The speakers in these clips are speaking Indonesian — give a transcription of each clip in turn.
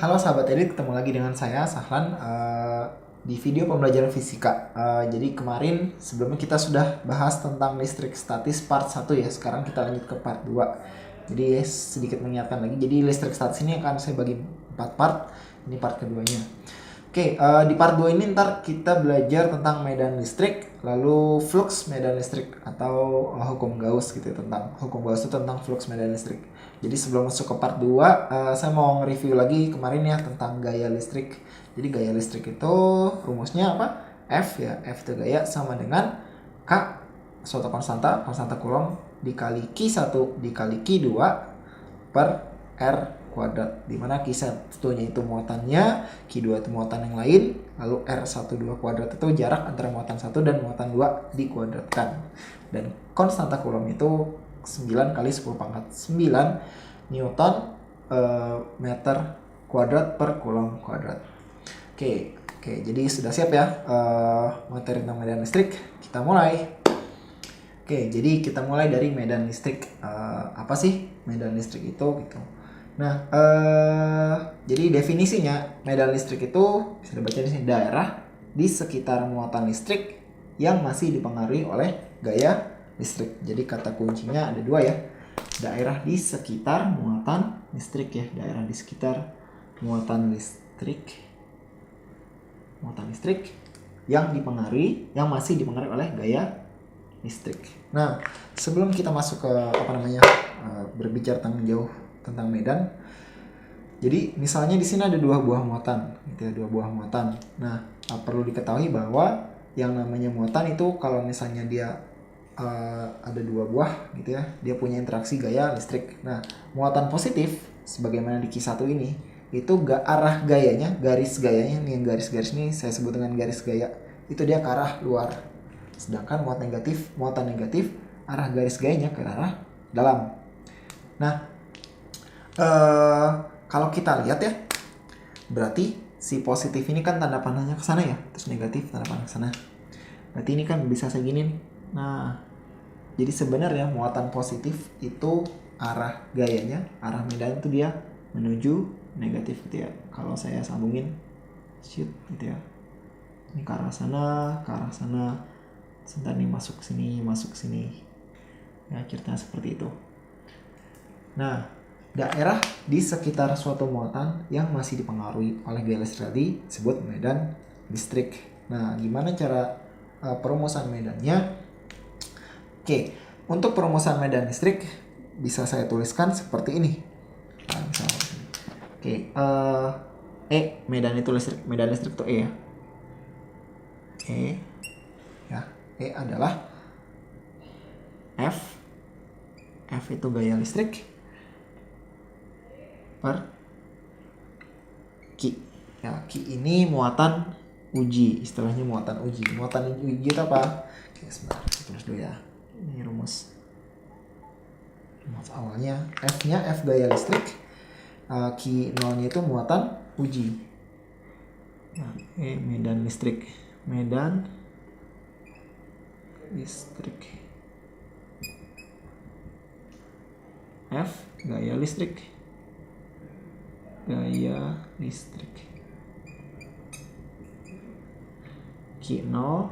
Halo sahabat edit, ketemu lagi dengan saya Sahlan di video pembelajaran fisika. Jadi kemarin sebelumnya kita sudah bahas tentang listrik statis part 1 ya. Sekarang kita lanjut ke part 2. Jadi sedikit mengingatkan lagi. Jadi listrik statis ini akan saya bagi 4 part. Ini part keduanya. Oke, di part 2 ini ntar kita belajar tentang medan listrik, lalu flux medan listrik atau hukum Gauss gitu ya, tentang hukum Gauss itu tentang flux medan listrik. Jadi sebelum masuk ke part 2, saya mau nge-review lagi kemarin ya tentang gaya listrik. Jadi gaya listrik itu rumusnya apa? F ya, F itu gaya sama dengan K, suatu konstanta Coulomb dikali Q1 dikali Q2 per R kuadrat, dimana Q1 nya itu muatannya, Q2 itu muatan yang lain, lalu R12 kuadrat itu jarak antara muatan 1 dan muatan 2 dikuadratkan, dan konstanta Coulomb itu 9 kali 10 pangkat 9 Newton meter kuadrat per Coulomb kuadrat. Oke, jadi sudah siap ya materi tentang medan listrik. Kita mulai. Oke, jadi kita mulai dari medan listrik. Apa sih medan listrik itu gitu? Nah, jadi definisinya medan listrik itu bisa dibaca di sini, daerah di sekitar muatan listrik yang masih dipengaruhi oleh gaya listrik. Jadi kata kuncinya ada dua ya, daerah di sekitar muatan listrik ya, daerah di sekitar muatan listrik yang masih dipengaruhi oleh gaya listrik. Nah, sebelum kita masuk ke berbicara tentang medan. Jadi misalnya di sini ada dua buah muatan, gitu ya, dua buah muatan. Nah, perlu diketahui bahwa yang namanya muatan itu kalau misalnya dia ada dua buah, gitu ya, dia punya interaksi gaya listrik. Nah, muatan positif sebagaimana di Q1 ini itu arah gayanya, garis gayanya nih, yang garis-garis ini saya sebut dengan garis gaya, itu dia ke arah luar. Sedangkan muatan negatif arah garis gayanya ke arah dalam. Nah, kalau kita lihat ya, berarti si positif ini kan tanda panahnya ke sana ya, terus negatif tanda panah ke sana. Berarti ini kan bisa segini nih. Nah, jadi sebenarnya muatan positif itu arah gayanya, arah medan itu dia menuju negatif gitu ya. Kalau saya sambungin shoot gitu ya, ini ke arah sana, sebentar nih, masuk sini ya, ceritanya seperti itu. Nah, daerah di sekitar suatu muatan yang masih dipengaruhi oleh gaya listrik tadi disebut medan listrik. Nah, gimana cara perumusan medannya? Oke, untuk perumusan medan listrik bisa saya tuliskan seperti ini. Nah, misalnya, medan listrik itu E ya. E adalah F itu gaya listrik per Q. Ya, Q ini muatan uji, istilahnya muatan uji. Muatan uji itu apa? Oke, sebentar, tulis dulu ya. Ini rumus awalnya. F-nya F gaya listrik, Q0-nya itu muatan uji. Nah, medan listrik. F gaya listrik. Q0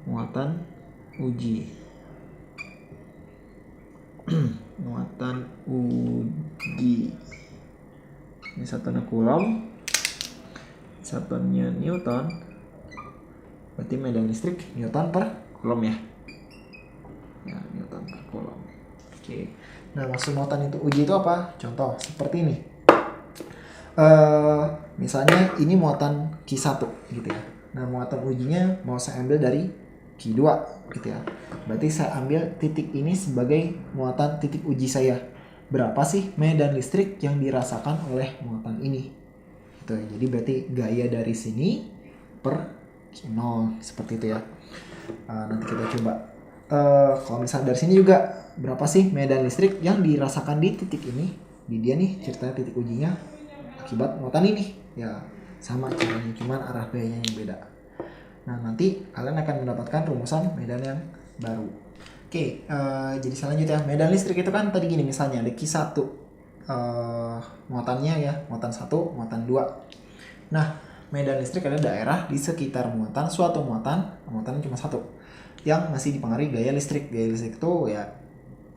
muatan uji. Muatan uji. Ini satunya Coulomb, satunya Newton. Berarti medan listrik Newton per Coulomb ya. Ya, Newton per Coulomb. Oke. Nah, maksud muatan itu uji itu apa? Contoh seperti ini. Misalnya ini muatan Q1 gitu ya. Nah, muatan ujinya mau saya ambil dari Q2 gitu ya. Berarti saya ambil titik ini sebagai muatan titik uji saya. Berapa sih medan listrik yang dirasakan oleh muatan ini? Gitu ya. Jadi berarti gaya dari sini per Q0 seperti itu ya. Nanti kita coba. Kalau misalnya dari sini juga, berapa sih medan listrik yang dirasakan di titik ini? Di dia nih ceritanya titik ujinya akibat muatan ini. Ya, sama caranya, cuman arah gayanya yang beda. Nah, nanti kalian akan mendapatkan rumusan medan yang baru. Oke, jadi selanjutnya medan listrik itu kan tadi gini, misalnya ada Q1. muatannya ya, muatan 1, muatan 2. Nah, medan listrik adalah daerah di sekitar suatu muatan cuma satu, yang masih dipengaruhi gaya listrik. Gaya listrik itu ya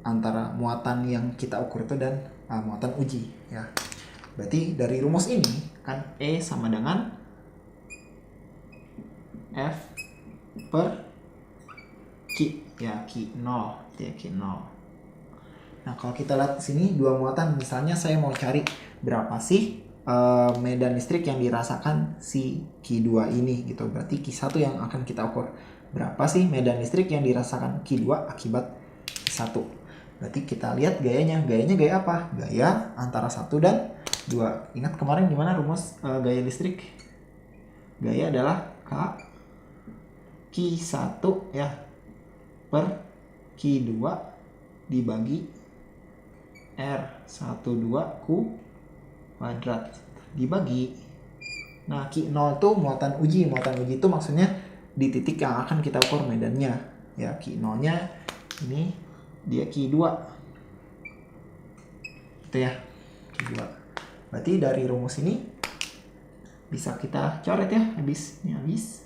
antara muatan yang kita ukur itu dan muatan uji ya. Berarti dari rumus ini kan E sama dengan F per Q ya, Q0 ya, Q0. Nah, kalau kita lihat di sini dua muatan, misalnya saya mau cari berapa sih medan listrik yang dirasakan si Q2 ini gitu. Berarti Q1 yang akan kita ukur. Berapa sih medan listrik yang dirasakan Q2 akibat Q1. Berarti kita lihat gayanya. Gayanya gaya apa? Gaya antara 1 dan 2. Ingat kemarin gimana rumus gaya listrik? Gaya adalah K Q1 ya per Q2 dibagi R12 Q kuadrat dibagi. Nah, Q0 itu muatan uji. Muatan uji itu maksudnya di titik yang akan kita ukur medannya. Ya, Q0 nya ini dia Q2. Itu ya, Q2. Berarti dari rumus ini bisa kita coret ya, habis. Ini habis.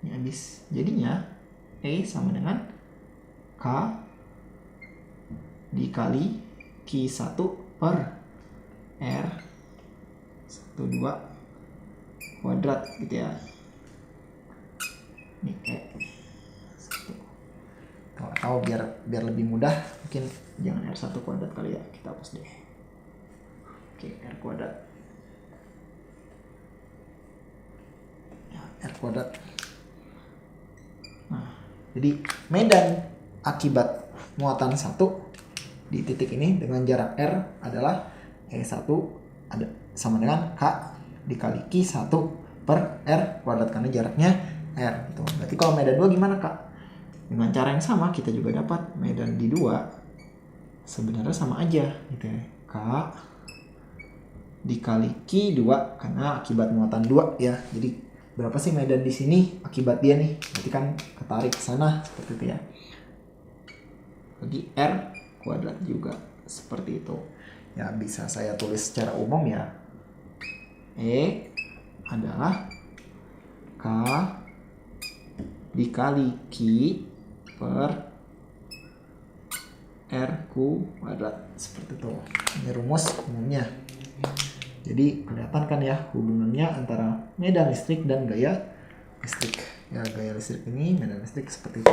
Ini habis. Jadinya E sama dengan K dikali Q1 per R12 kuadrat gitu ya. Ini atau biar lebih mudah mungkin jangan R1 kuadrat kali ya, kita hapus deh. Oke, R kuadrat ya, R kuadrat. Nah, jadi medan akibat muatan 1 di titik ini dengan jarak R adalah E1 ada sama dengan K dikali Q1 per R kuadrat karena jaraknya R gitu. Berarti kalau medan 2 gimana, Kak? Dengan cara yang sama kita juga dapat medan di 2 sebenarnya sama aja gitu ya. K dikali Q2 karena akibat muatan 2 ya. Jadi berapa sih medan di sini akibat dia nih? Berarti kan ketarik ke sana seperti itu ya. Bagi R kuadrat juga seperti itu. Ya, bisa saya tulis secara umum ya. E adalah K dikali Q per R kuadrat seperti itu. Ini rumus umumnya. Jadi kelihatan kan ya hubungannya antara medan listrik dan gaya listrik. Ya, gaya listrik ini, medan listrik seperti itu.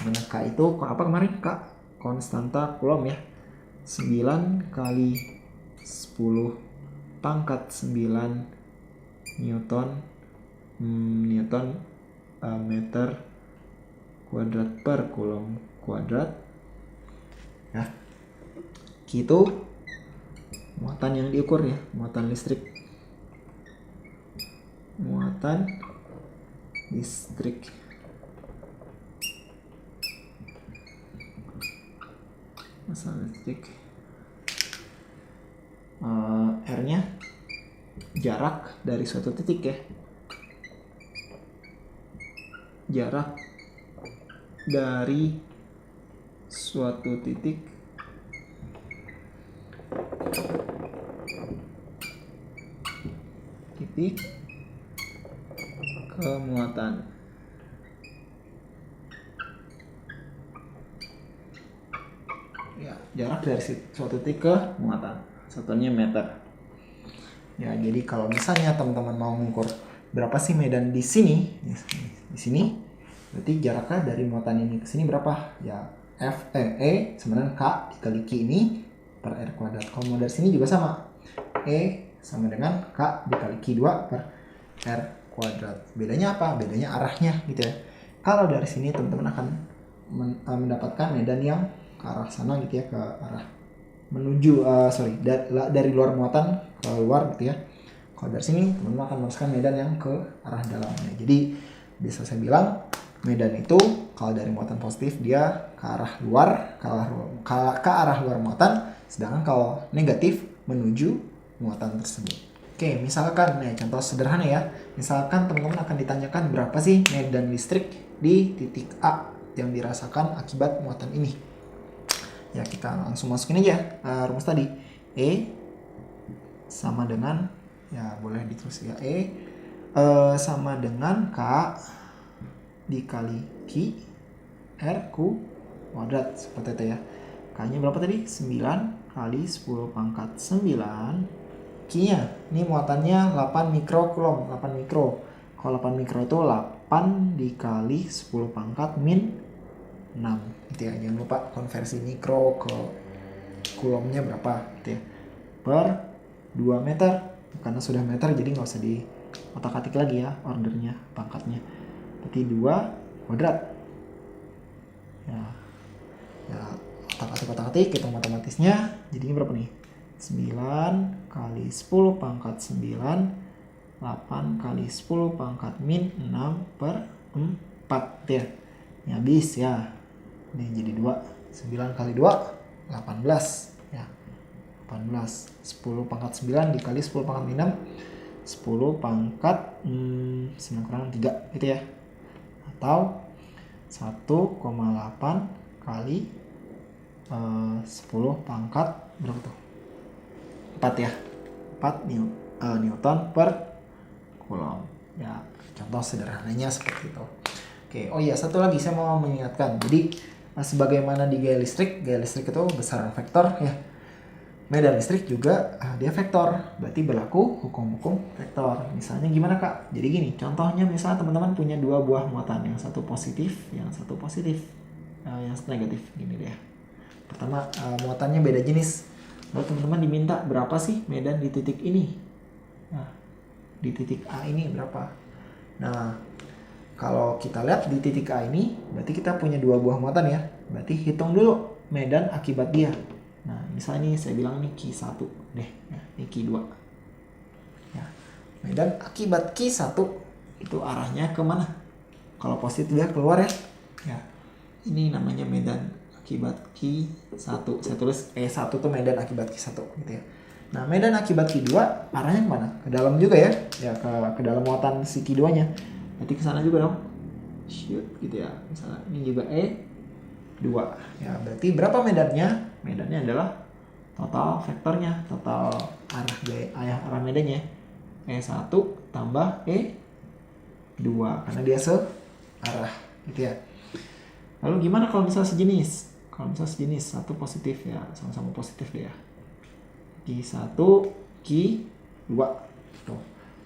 Mana K itu apa kemarin, Kak? Konstanta Coulomb ya. 9 kali 10 pangkat 9 Newton meter kuadrat per Coulomb kuadrat ya. Q itu muatan yang diukur ya, muatan listrik. Muatan listrik. Masa listrik. R-nya jarak dari suatu titik ya. Jarak dari suatu titik ke muatan. Ya, jarak dari suatu titik ke muatan. Satunya meter. Ya, jadi kalau misalnya teman-teman mau mengukur berapa sih medan di sini, berarti jaraknya dari muatan ini ke sini berapa? Ya, E sama dengan K dikali Q ini per R kuadrat. Kalau mau dari sini juga sama. E sama dengan K dikali Q2 per R kuadrat. Bedanya apa? Bedanya arahnya gitu ya. Kalau dari sini teman-teman akan mendapatkan medan yang ke arah sana gitu ya, ke arah menuju dari luar muatan ke luar gitu ya. Kalau dari sini teman-teman akan merasakan medan yang ke arah dalamnya. Jadi bisa saya bilang medan itu kalau dari muatan positif dia ke arah luar, ke arah luar muatan, sedangkan kalau negatif menuju muatan tersebut. Oke, misalkan contoh sederhana ya. Misalkan teman-teman akan ditanyakan berapa sih medan listrik di titik A yang dirasakan akibat muatan ini. Ya, kita langsung masukin aja rumus tadi. E sama dengan, ya boleh ditulis ya, sama dengan K dikali Q R Q kuadrat, seperti itu ya. K-nya berapa tadi? 9 kali 10 pangkat 9. Q-nya, ini muatannya 8 mikrokulom, 8 mikro. Kalau 8 mikro itu 8 dikali 10 pangkat min 6 gitu ya. Jangan lupa konversi mikro ke kulomnya berapa gitu ya. Per 2 meter. Karena sudah meter jadi nggak usah di otak-atik lagi ya ordernya, pangkatnya. Berarti 2 kuadrat. Ya otak-atik hitung matematisnya jadinya berapa nih? 9 kali 10 pangkat 9, 8 kali 10 pangkat min 6 per 4 ya. Ini habis ya. Ini jadi 2. 9 kali 2 18 ya. 18. 10 pangkat 9 dikali 10 pangkat min 6, 10 pangkat 9 kurang 3 gitu ya. Atau 1,8 kali 10 pangkat berapa tuh? 4 ya. 4 Newton per Coulomb. Ya, contoh sederhananya seperti itu. Oke, oh iya, satu lagi saya mau mengingatkan. Jadi sebagaimana di gaya listrik itu besaran vektor ya. Medan listrik juga dia vektor, berarti berlaku hukum-hukum vektor. Misalnya gimana Kak? Jadi gini, contohnya misalnya teman-teman punya 2 buah muatan, yang satu positif, yang satu negatif, gini deh. Pertama, muatannya beda jenis. Lalu teman-teman diminta berapa sih medan di titik ini? Nah, di titik A ini berapa? Nah, kalau kita lihat di titik A ini, berarti kita punya 2 buah muatan ya. Berarti hitung dulu medan akibat dia. Nah, misalnya ini saya bilang ini Q1 deh, ya, ini Q2. Ya, medan akibat Q1 itu arahnya kemana? Kalau positif dia keluar ya. Ya, ini namanya medan akibat Q1. Saya tulis E1 tuh medan akibat Q1 gitu ya. Nah, medan akibat Q2 arahnya kemana? Ke dalam juga ya. Ya, ke dalam muatan si Q2-nya. Berarti ke sana juga dong. Shoot gitu ya. Misalnya ini juga E2. Ya, berarti berapa medannya? Medannya adalah total vektornya, total arah medannya. E1 tambah E2 karena dia searah gitu ya. Lalu gimana kalau misalnya sejenis? Kalau misalnya sejenis, satu positif ya, sama-sama positif deh ya. Q1, Q2. Tuh.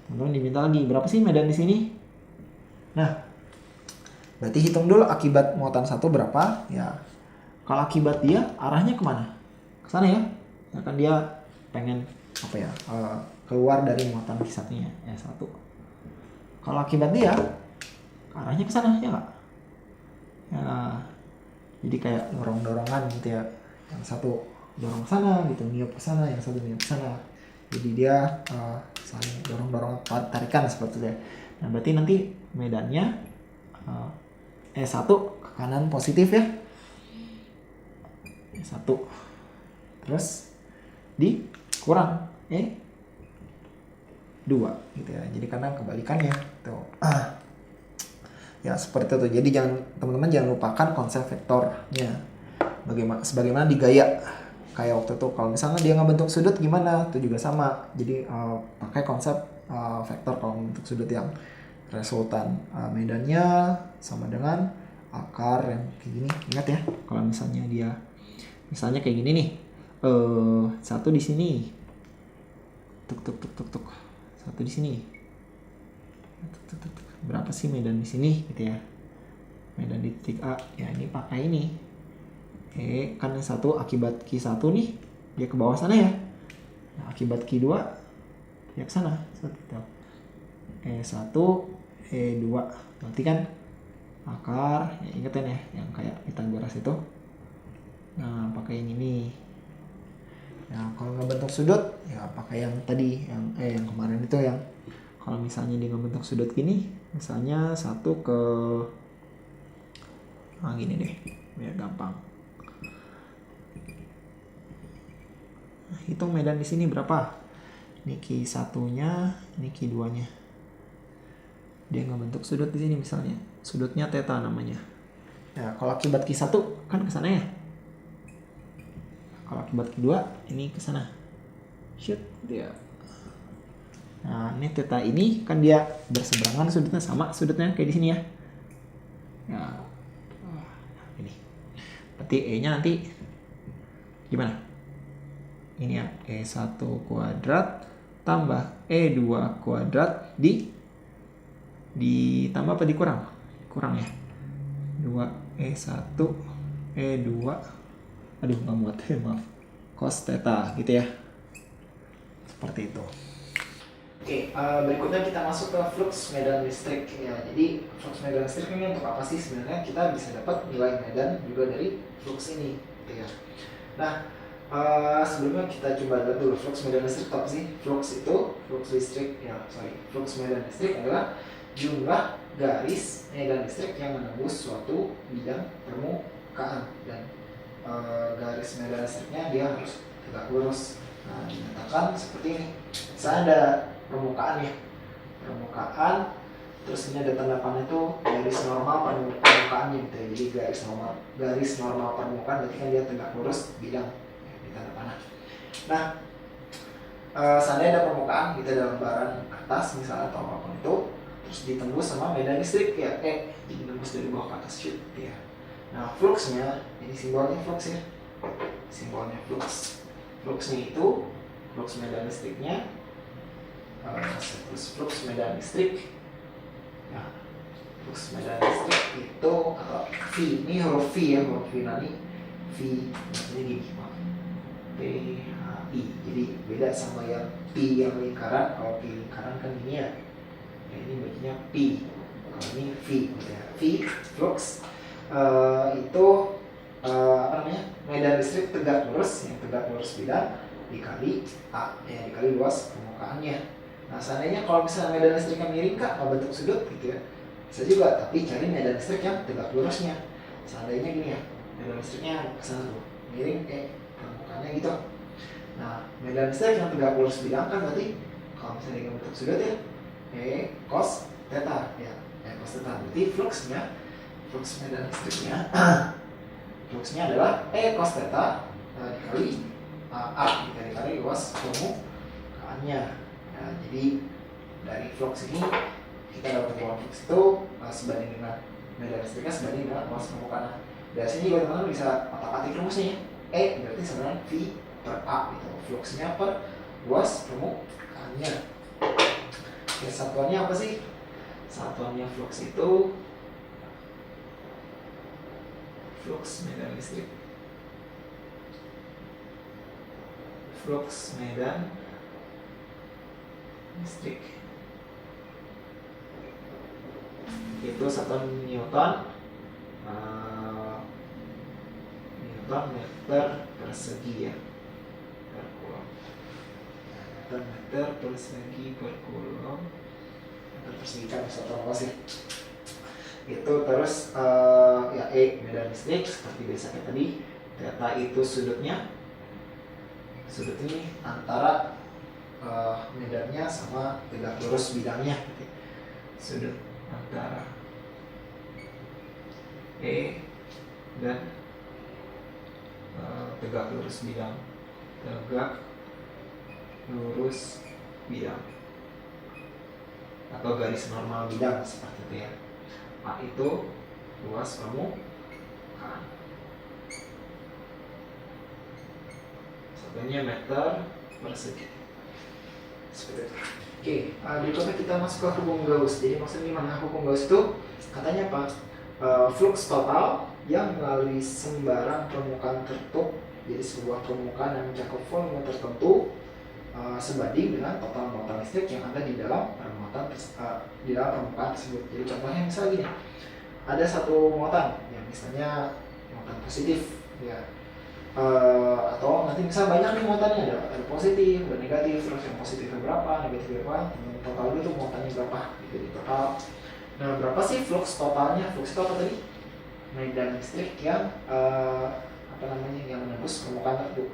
Teman-teman diminta lagi, berapa sih medan di sini? Nah, berarti hitung dulu akibat muatan satu berapa ya. Kalau akibat dia arahnya kemana? Ke sana ya. Ya kan dia pengen keluar dari muatan Q1-nya, S1. Kalau akibat dia arahnya ke sana ya nggak? Ya, jadi kayak dorong-dorongan gitu ya. Yang satu dorong ke sana gitu, niup ke sana, yang satu niup ke sana. Jadi dia saling dorong-dorong tarikan seperti itu ya. Nah, berarti nanti medannya E1 ke kanan positif ya. E1. Terus dikurang E2 gitu ya. Jadi karena kebalikannya tuh. Ya seperti itu. Jadi teman-teman jangan lupakan konsep vektornya. Sebagaimana di gaya. Kayak waktu itu kalau misalnya dia ngebentuk sudut gimana? Itu juga sama. Jadi pakai konsep vektor kalau membentuk sudut yang resultan medannya sama dengan akar yang kayak gini. Ingat ya, kalau misalnya kayak gini nih. Satu di sini. Tuk. Satu di sini. Tuk. Berapa sih medan di sini gitu ya. Medan di titik A ya, ini pakai ini kan yang satu akibat Q1 nih dia ke bawah sana ya. Nah, akibat Q2 ya ke sana E1 E2 berarti kan akar ya, ingetin ya yang kayak Pythagoras itu. Nah, pakai yang ini ya. Kalau ngebentuk sudut ya pakai yang tadi yang kemarin itu yang kalau misalnya dia ngebentuk sudut gini, misalnya satu ke gini deh biar gampang. Nah, hitung medan di sini berapa? Ini Q1-nya, ini Q2-nya. Dia ngebentuk sudut di sini misalnya. Sudutnya theta namanya. Ya, kalau akibat Q1 kan ke sana ya. Kalau akibat Q2 ini ke sana. shoot dia. Nah ini theta ini kan dia berseberangan sudutnya, sama sudutnya kayak di sini ya. Nah ini berarti E nya nanti gimana? Ini ya, E1 kuadrat tambah E2 kuadrat ditambah apa dikurang? Kurang ya. 2E1 E2, aduh nggak muat, maaf, cos theta gitu ya, seperti itu. Oke, berikutnya kita masuk ke flux medan listrik ya. Jadi flux medan listrik ini untuk apa sih sebenarnya? Kita bisa dapat nilai medan juga dari flux ini gitu ya. Nah sebelumnya kita coba lihat dulu flux medan listrik apa sih? Flux medan listrik adalah jumlah garis medan listrik yang menembus suatu bidang permukaan, dan garis medan listriknya dia harus tegak lurus. Nah dinyatakan seperti ini. Misalnya ada permukaan ya, terus ini ada tanda panah itu garis normal permukaannya gitu ya. Jadi garis normal permukaan berarti kan dia tegak lurus bidang ya, di tanda panah. Nah seandainya ada permukaan kita ada lembaran atas misalnya atau apapun itu, terus ditembus sama medan listrik ya, jadi ditembus dari bawah ke atas shoot ya. Nah fluxnya, ini simbolnya flux ya, fluxnya itu flux medan listriknya flux medan listrik ya, flux medan listrik itu atau V, ini huruf V ya, huruf Yunani V, ini gini PHI, jadi beda sama yang P yang lingkaran. Kalau P lingkaran kan ini ya, ini bacanya P, kalau ini V gitu ya. V flux itu apa namanya, medan listrik tegak lurus, yang tegak lurus bidang dikali A ya, dikali luas permukaannya. Nah seandainya kalau misalnya medan listriknya miring kak, mau bentuk sudut gitu ya, bisa juga, tapi cari medan listrik yang tegak lurusnya. Seandainya gini ya, medan listriknya kesana tuh miring permukaannya gitu. Nah medan listrik yang tegak lurus bidang kan berarti kalau misalnya dengan bentuk sudut ya, cos theta ya, cos theta. Berarti fluxnya, flux medan listriknya fluxnya adalah cos theta dikali A dikali luas permukaannya. Nah, jadi dari flux ini kita dapat bahwa flux itu sebanding dengan medan listriknya sebanding dengan luas permukaan. Dari sini juga teman-teman bisa otak-atik rumusnya ya. Berarti sebenarnya V per A gitu. Fluxnya per luas permukaannya. Oke, satuannya apa sih? Satuannya flux itu flux medan listrik. Flux medan listrik itu satuan Newton meter persegi ya, per coulomb. Meter persegi per coulomb, meter persegi kan satuan apa sih? Itu terus ya medan listrik seperti biasa kayak tadi. Theta itu sudutnya, sudut ini antara medannya sama tegak lurus bidangnya gitu. Sudut antara E dan tegak lurus bidang, atau garis normal bidang seperti itu ya. A itu luas permukaan, satunya meter persegi. Seperti itu. Oke, berikutnya kita masuk ke hukum Gauss. Jadi maksudnya gimana hukum Gauss itu? Katanya apa? Flux total yang melalui sembarang permukaan tertutup, jadi sebuah permukaan yang mencakup volume tertentu sebanding dengan total muatan listrik yang ada di dalam permukaan tersebut. Jadi contohnya misalnya gini, ada satu muatan yang misalnya muatan positif ya. Atau nanti misal banyak nih muatannya, ada positif, ada negatif, terus yang positifnya berapa, negatifnya berapa, total itu muatannya berapa gitu di total. Nah berapa sih flux totalnya? Flux itu apa tadi? Medan listrik yang yang menembus permukaan tertentu.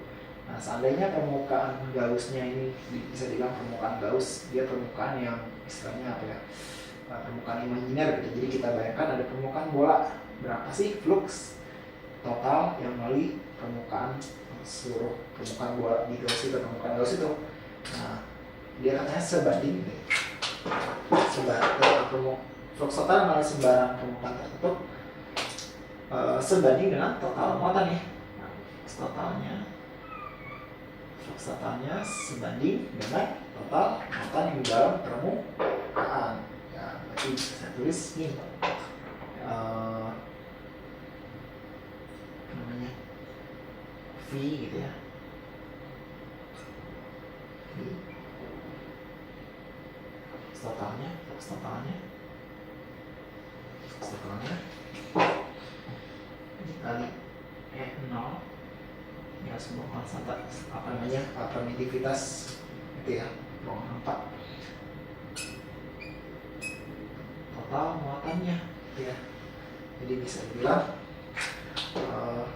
Nah seandainya permukaan Gaussnya ini bisa dibilang permukaan Gauss, dia permukaan yang istilahnya apa ya, permukaan imajiner gitu. Jadi kita bayangkan ada permukaan bola, berapa sih flux total yang melalui permukaan, seluruh permukaan bola di Gauss itu, permukaan Gauss itu. Nah, dia katanya sebanding deh. Flux total adalah sembarang permukaan tertutup sebanding dengan total muatan ya. Nah, flux totalnya sebanding dengan total muatan di dalam permukaan. Ya, berarti saya tulis ini namanya V gitu ya. Flux totalnya dikali E0 ya, sebuah konstan permitivitas itu ya, ruangan 4 total muatannya gitu ya. Jadi bisa dibilang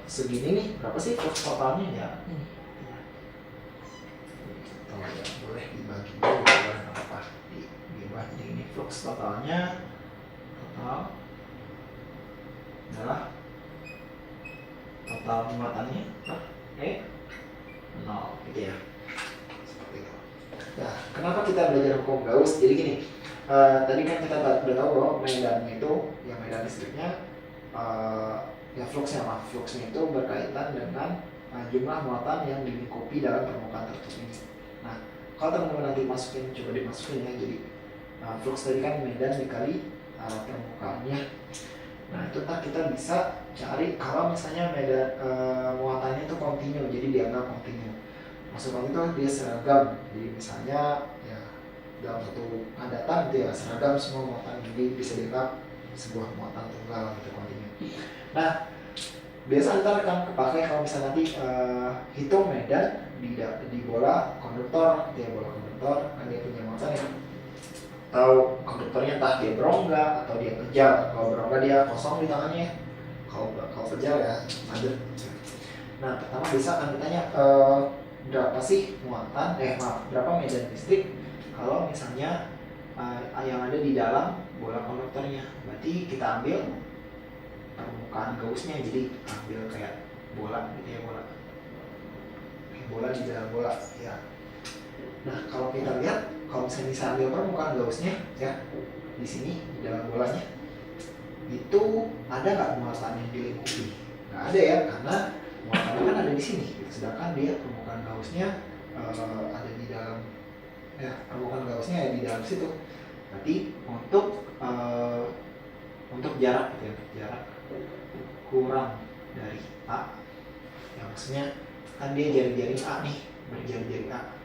segini nih, berapa sih flux totalnya ya ini ya. Atau ya boleh dibagi dulu, boleh apa diubah. Jadi ini flux total adalah total muatannya per E0 gitu ya, seperti itu. Nah, kenapa kita belajar hukum Gauss? Jadi gini, tadi kan kita udah tahu bahwa medannya itu, yang medan listriknya ya fluxnya itu berkaitan dengan jumlah muatan yang dilingkupi dalam permukaan tertutup ini. Nah, kalau teman-teman nanti coba dimasukin ya, jadi flux tadi kan medan dikali permukaannya. Nah, itu kita bisa cari kalau misalnya medan muatannya itu kontinu, jadi dianggap kontinu. Maksudnya itu dia seragam. Jadi misalnya ya dalam satu padatan gitu ya, seragam semua muatan, jadi bisa dianggap sebuah muatan tunggal gitu, kontinu. Nah, biasa ntar akan kepakai kalau misalnya nanti hitung medan di bola konduktor, gitu ya, bola konduktor kan dia punya muatan ya. Atau konduktornya entah dia berongga atau dia kejal. Kalau berongga dia kosong di tangannya, kalau kejal ya padat. Nah, pertama bisa akan ditanya berapa sih muatan, berapa medan listrik kalau misalnya yang ada di dalam bola konduktornya. Berarti kita ambil permukaan Gaussnya, jadi ambil kayak bola gitu ya, bola di dalam bola ya. Nah, kalau kita lihat, kalau misalnya bisa ambil permukaan Gaussnya ya, di sini di dalam bolanya itu ada nggak muatan yang dilingkupi? Nggak ada ya, karena muatannya kan ada di sini gitu. Sedangkan dia permukaan Gaussnya ada di dalam ya, permukaan Gaussnya ada di dalam situ. Berarti untuk jarak gitu ya, untuk jarak kurang dari A ya, maksudnya kan dia jari-jari A nih, berjari-jari A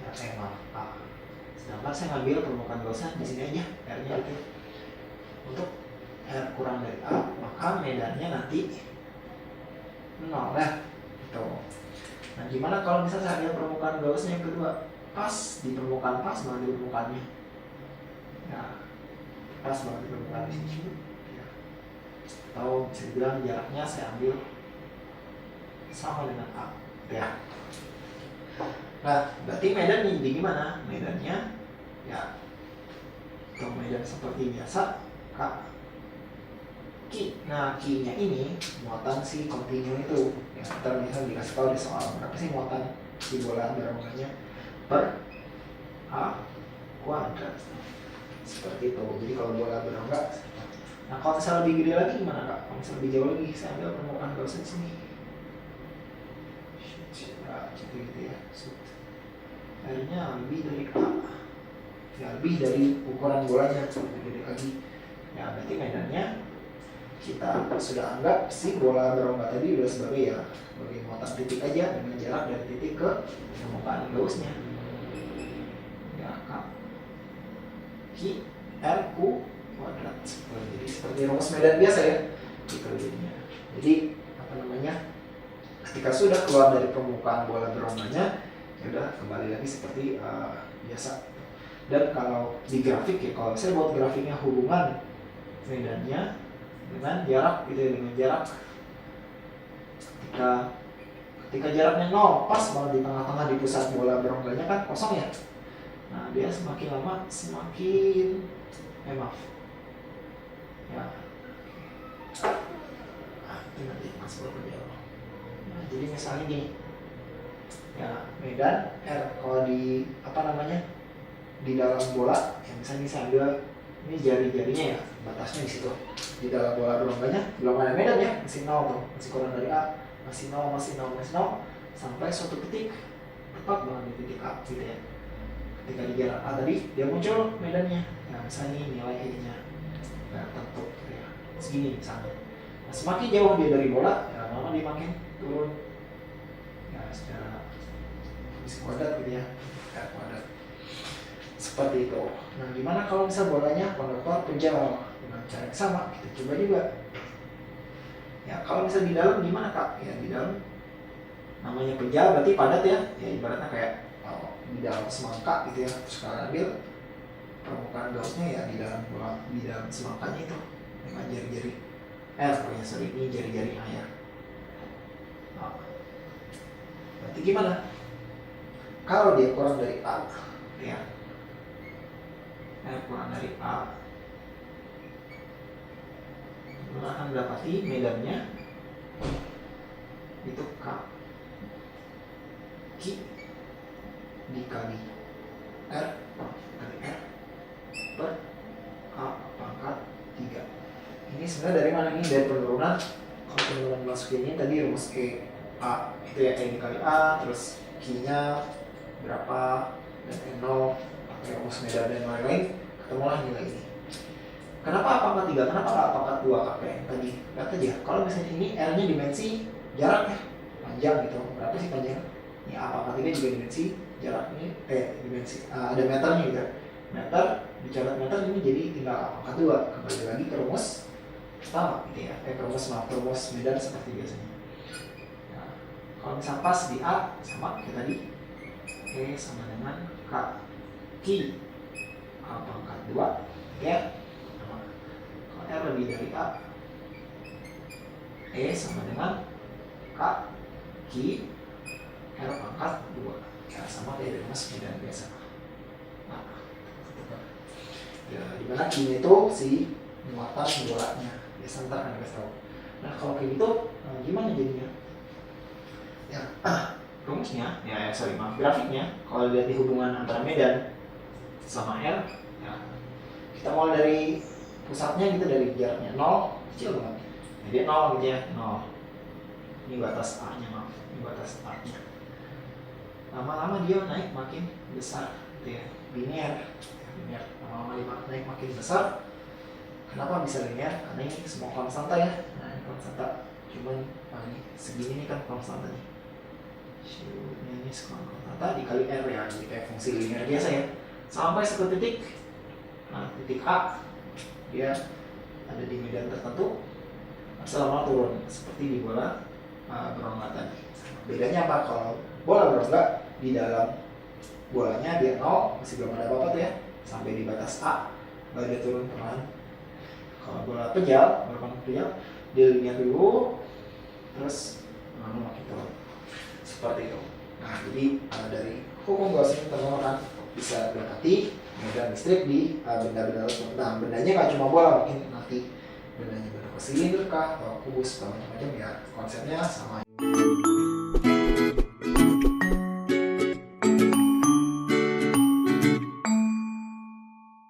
ya, A. Sedangkan saya ngambil permukaan Gaussnya di sini aja, R-nya itu. Untuk R kurang dari A, maka medannya nanti 0 ya gitu. Nah, gimana kalau misalnya saya ambil permukaan Gaussnya yang kedua, pas di permukaan, pas banget di permukaannya ya, pas banget di permukaan di sini ya. Atau bisa dibilang jaraknya saya ambil sama dengan A ya. Nah, berarti medan di gimana? Medannya ya, kalau medan seperti biasa K. Nah, Q-nya ini muatan si kontinu itu. Ya, kita bisa dikasih tahu di soal berapa sih muatan si bola berongganya per A kuadrat. Seperti itu. Jadi kalau bola berongga, nah kalau misalnya lebih gede lagi gimana Kak? Kalau misalnya lebih jauh lagi, saya ambil permukaan Gauss di sini. Gitu ya. R-nya lebih dari A. Ya, lebih dari ukuran bolanya, lebih gede lagi. Ya, berarti medannya kita sudah anggap si bola berongga tadi udah sebagai muatan titik aja dengan jarak dari titik ke permukaan Gaussnya. Ya, K Q R Q kuadrat. Jadi seperti rumus medan biasa ya. Gitu jadinya. Jadi ketika sudah keluar dari permukaan bola berongganya, ya udah kembali lagi seperti biasa. Dan kalau di grafik ya, kalau saya buat grafiknya hubungan medannya dengan jarak gitu ya, dengan jarak ketika jaraknya 0, pas banget di tengah-tengah di pusat bola berongganya kan kosong ya. Nah, dia semakin lama semakin ya. Itu nanti masuk ke dia. Nah, jadi misalnya gini, ya medan R. Kalau di apa namanya di dalam bola, yang misalnya saya ambil ini jari-jarinya ya, batasnya di situ. Di dalam bola berlombanya belum ada medan ya, masih 0 tuh, masih kurang dari A, masih 0, masih 0, masih 0, sampai suatu titik tepat banget di titik A gitu ya. Ketika di jarak A tadi dia muncul medannya, nah misalnya ini nilai E-nya tertentu gitu ya, segini misalnya. Nah, semakin jauh dia dari bola, ya lama dia makin turun ya secara fungsi kuadrat gitu ya, kuadrat seperti itu. Nah gimana kalau misal bolanya konduktor pejal dengan cara yang sama, kita coba juga ya. Kalau misal di dalam gimana kak? Ya di dalam namanya pejal berarti padat ya, ya ibaratnya kayak di dalam semangka gitu ya. Terus kalian ambil permukaan gausnya ya di dalam bola, di dalam semangkanya itu dengan jari-jari ini jari-jari air. Nah, berarti gimana kalau dia kurang dari A ya, kurang dari A, kita akan mendapati medannya itu K Q dikali R kali R per A pangkat 3. Ini sebenarnya dari mana nih? Dari penurunan. Kalau penurunan masukinnya tadi rumus E A itu ya, E dikali A, terus Q-nya berapa, dan N0 pakai rumus medan dan lain-lain, ketemulah nilai ini. Kenapa A pangkat 3? Kenapa nggak A pangkat 2 kakek yang tadi? Lihat aja, kalau misalnya ini R-nya dimensi jaraknya panjang gitu, berapa sih panjang? Ini A pangkat 3 juga dimensi jaraknya, dimensi ada meternya gitu, meter dicoret meter, ini jadi tinggal A pangkat 2. Kembali lagi ke rumus pertama gitu ya, rumus medan seperti biasanya. Nah, kalau misal pas di A sama kayak tadi, E sama dengan K Q A pangkat 2 ya. Nah, kalau R lebih dari A, E sama dengan K Q R pangkat 2 ya, sama kayak rumus medan biasa. Nah, ya, dimana Q itu si muatan bolanya biasa, ntar kan kasih tahu. Nah kalau kayak gitu gimana jadinya ya? Rumusnya ya, grafiknya kalau lihat di hubungan antara medan sama R ya, kita mulai dari pusatnya gitu, dari jaraknya 0 kecil banget, jadi 0 gitu ya, 0 ini batas A nya, maaf ini batas A nya. Lama-lama dia naik makin besar gitu ya, linear, lama-lama naik makin besar. Kenapa bisa linear? Karena ini semua konstanta ya. Nah ini konstanta, cuman ini segini nih kan konstanta nih. Ini semua konstanta dikali R ya, jadi kayak fungsi linear biasa ya. Sampai satu titik, nah titik A dia ada di medan tertentu, lama turun seperti di bola berongga tadi. Bedanya apa? Kalau bola berongga di dalam bolanya dia 0, masih belum ada apa-apa tuh ya, sampai di batas A baru dia turun perlahan. Kalau bola pejal, dia linear dulu, terus lalu makin turun seperti itu. Nah jadi dari hukum Gauss ini teman-teman kan bisa berarti medan listrik di benda-benda tersebut. Nah bendanya nggak cuma bola, mungkin nanti bendanya bentuk silinder kah atau kubus, macam-macam ya, konsepnya sama.